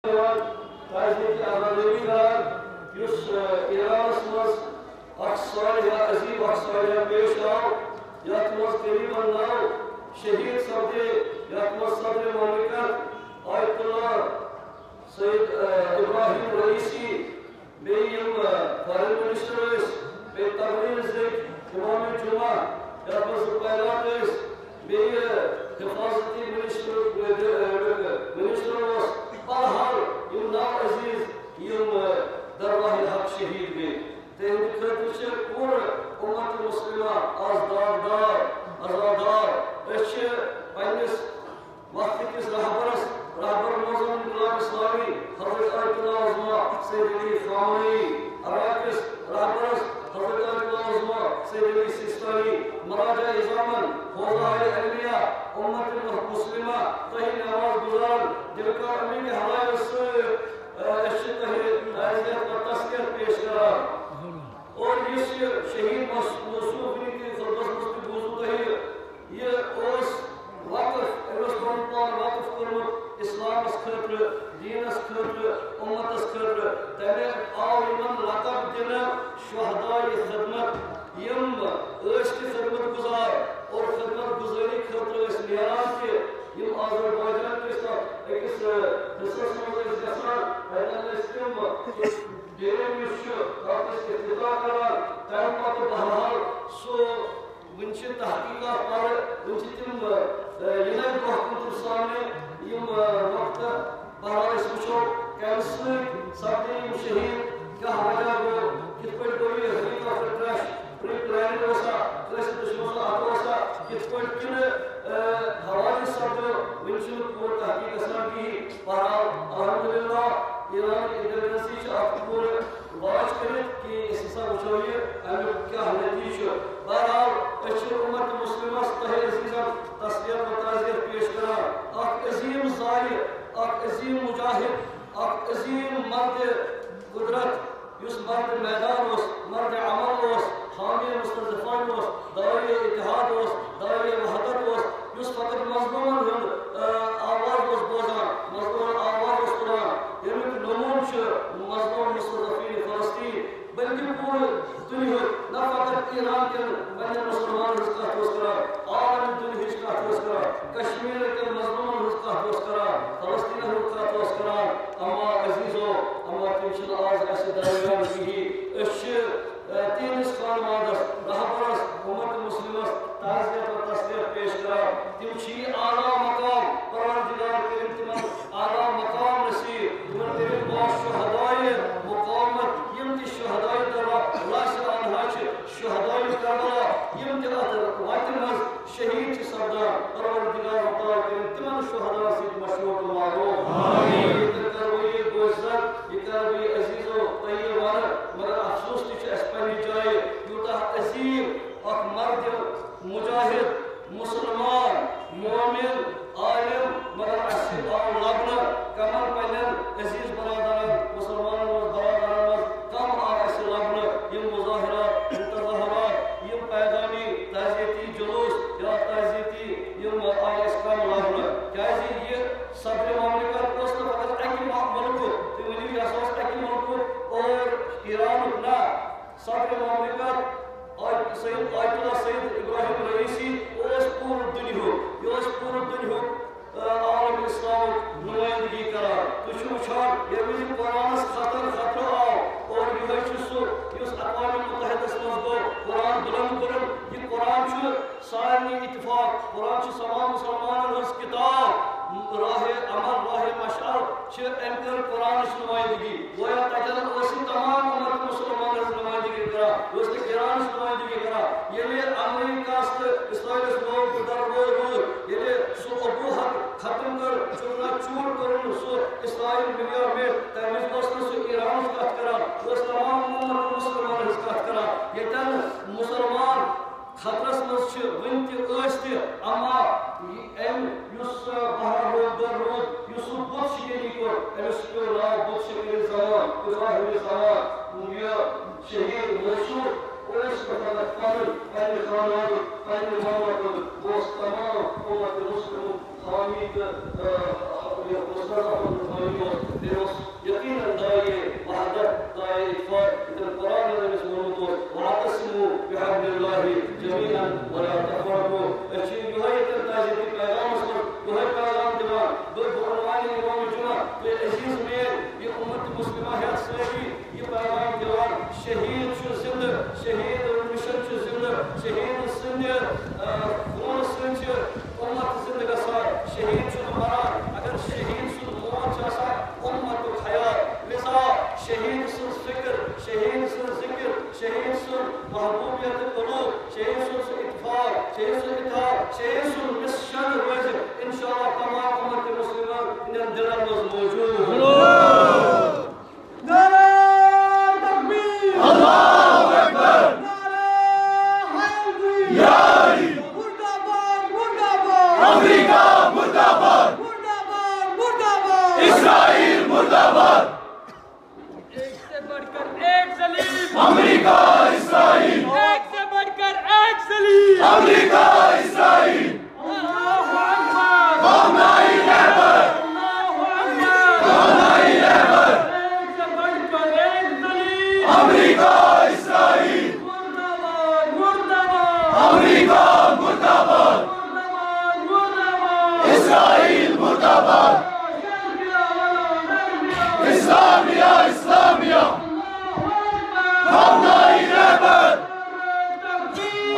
تعزیت آبادی کار یس ایرانس مز اخ صالح عظیم اخ صالح پیش آو یت مز قریباً 9 شہید سپدے یت مز صدر مملکت آیت اللہ سید ابراہیم رئیسی بیم فارن منسٹر بے تقریر ذکر امام جمعہ یت مز پائلات بے حفاظتی منسٹر بہرحال یم 9 عزیز یم درگاہ حق شہید گئے تہند خاطر پور امت مسلمہ آز داغدار ازادار پنس وقت کس رہبر معظم انقلاب اسلامی حضرت آیت اللہ عظمہ سید علی خامنئی عراقس رہبرس حضرت آیت اللہ عظمہ سید علی سیستانی مراجع ازامن حوضہ علمیہ امت مسلمہ تہی نواز گزار دلکار امین حلائے تعزیت و تذکر پیش کرار اور یہ شہید موصوف کی خطبس مستقبل موجود ہے یہ اس وقف وقف کرمت اسلام اس خاطر دین اس خاطر امت اس خاطر تمہیں آو یمن لقب دن شہدائی خدمت یم کی خدمت گزار اور خدمت گزاری خاطر اس نیران کے یم آذربائیجان کے ساتھ ایکس حصص مزید گسان حیدان اسکم ڈیرے مشو کاپس افتتاح کران تیم پاتو بہرحال سو ونچ تحقیقات پر ونچ تم ینائی بحکمت سامنے یم وقت بہرحال اس وچو کینسل سبدی یم شہید کیا وجہ گو کت پٹ گوئی حقیق آف ریٹریش پری پلاننگ وسا کیسے دشمن آتو وسا کت پٹ کن حوادث سبدو ونچو پور تحقیق اسلام کی بہرحال الحمدللہ ایران کی انٹرنسی آپ پور واچ کرت کہ اس حصہ وچوئیے امیو کیا نتیجہ بہرحال اشر امت مسلمہ تہی عزیزم تسلیت و تعزیت پیش کرا اک عظیم ظاہر اک عظیم مجاہد اک عظیم مرد قدرت یس مرد میدان اس مرد عمل اس حامی مستضعفان اس داعی اتحاد اس داعی وحدت اس یس فقط مظلومن ہند آواز اس بوزان مظلومن آواز اس قرآن یعنی نمون چھ مظلوم مستضعفین فلسطین بلکہ پورے دنیا نہ فقط ایران کے بین مسلمان ہز کا ٹھوس کرا عالم دنیا ہز کا ٹھوس کرا کشمیر کے مظلوم ہز کا ٹھوس کرا فلسطین ہز کا ٹھوس کرا اما عزیزو اما تمشن آز ایسے درمیان کی اش تینس خانوادس رہبرس امت مسلمس تعزیت و تسلیت پیش کرا تم چھی اعلیٰ مقام پروردگار کے انتمام اعلیٰ مقام نصیب تمہن کریم باش شہدائی مقامت یم تی شہدائی درہ اللہ سے آنہا چھ شہدائی کربلا یم تی وقت مز شہید چھ سبدان پروردگار مطلع کریم تمہن شہدائی سے مشروع معروف یہ ترکر وہی گوزر یہ کربی عزیز و طیبان مگر افسوس تی چھ اسپینی جائے یوتا عظیم اک مرد مجاہد مسلمان مومن عالم مگر اسی آو لبنر کمر پینن عزیز برادران مسلمان و برادران کم آو اسی لبنر یم مظاہرات یم تظاہرات یم پیغامی تعزیتی جلوس یا تعزیتی یم آئی اسکام لبنر کیازی یہ صدر مملکت پوست فقط اکی ملکو تیونی بھی اساس اکی ملکو اور ایران نا صدر مملکت سید آیت اللہ سید ابراہیم رئیسی اس پور دنیا یہ پور دنیا عالم اسلام نمائندگی کرار تو چھوچھان یہ بھی قرآن خطر آو اور یہ سو اس اقوام متحدہ مزگو قرآن بلند کرن یہ قرآن چھو سارنی اتفاق قرآن چھو تمام مسلمان اس کتاب راہ عمل راہ مشعر چھ انکر قرآن نمائندگی گویا تجلد اسی تمام امت مسلمان نمائندگی کرا اس نے ایران نمائندگی کرا یہ امریکہ است اسرائیل لوگ در روز یہ سو ابو حق ختم کر چورنا چور کرن سو اسرائیل ملیار میں تمیز دوستن سو ایران کات کرا اس تمام امت مسلمان کات کرا یہ تن مسلمان خطرس مز ونت اشتی اما ام یس بہر رود در رود یس بت شکلی کو امس کو لا بت شکلی زمان ابراہیم زمان یہ شہید منصور اس مطلب قبل پہلے خانواد پہلے محمد دوست تمام امت مسلم حامد مصطفیٰ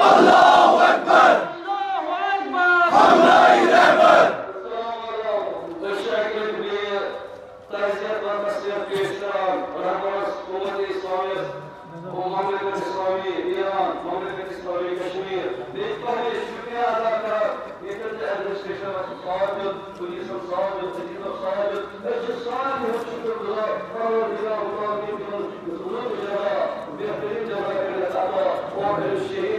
Allahu Akbar. Hamdai Rahmat. Shahid